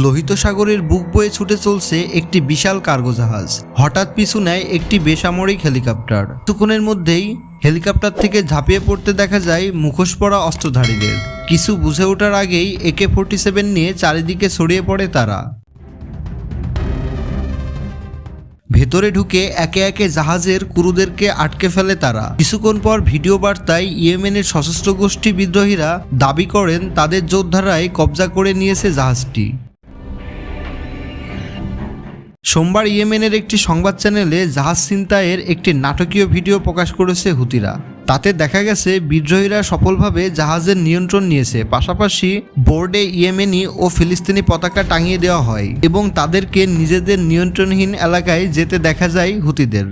লোহিত সাগরের বুক বয়ে ছুটে চলছে একটি বিশাল কার্গো জাহাজ। হঠাৎ পিছু নেয় একটি বেসামরিক হেলিকপ্টার। কিছুক্ষণের মধ্যেই হেলিকপ্টার থেকে ঝাঁপিয়ে পড়তে দেখা যায় মুখোশ পরা অস্ত্রধারীদের। কিছু বুঝে ওঠার আগেই AK-47 নিয়ে চারিদিকে ছড়িয়ে পড়ে তারা। ভেতরে ঢুকে একে একে জাহাজের ক্রুদেরকে আটকে ফেলে তারা। কিছুক্ষণ পর ভিডিও বার্তায় ইয়েমেনের সশস্ত্র গোষ্ঠী বিদ্রোহীরা দাবি করেন তাদের যোদ্ধারাই কবজা করে নিয়েছে জাহাজটি। সোমবার ইয়েমেনের একটি সংবাদ চ্যানেলে জাহাজ ছিনতাইয়ের একটি নাটকীয় ভিডিও প্রকাশ করেছে হুতিরা। তাতে দেখা গেছে বিদ্রোহীরা সফলভাবে জাহাজের নিয়ন্ত্রণ নিয়েছে, পাশাপাশি বোর্ডে ইয়েমেনি ও ফিলিস্তিনি পতাকা টাঙিয়ে দেওয়া হয় এবং তাদেরকে নিজেদের নিয়ন্ত্রণহীন এলাকায় যেতে দেখা যায় হুতিদের।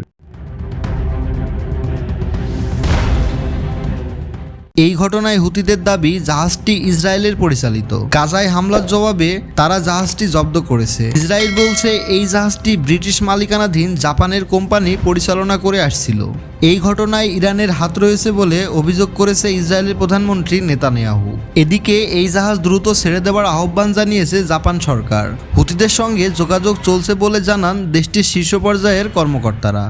এই ঘটনায় হুতিদের দাবি জাহাজটি ইসরায়েলের পরিচালিত। গাজায় হামলার জবাবে তারা জাহাজটি জব্দ করেছে। ইসরায়েল বলছে এই জাহাজটি ব্রিটিশ মালিকানাধীন জাপানের কোম্পানি পরিচালনা করে আসছিল। এই ঘটনায় ইরানের হাত রয়েছে বলে অভিযোগ করেছে ইসরায়েলের প্রধানমন্ত্রী নেতানিয়াহু। এদিকে এই জাহাজ দ্রুত ছেড়ে দেওয়ার আহ্বান জানিয়েছে জাপান সরকার। হুতিদের সঙ্গে যোগাযোগ চলছে বলে জানান দেশটির শীর্ষ পর্যায়ের কর্মকর্তারা।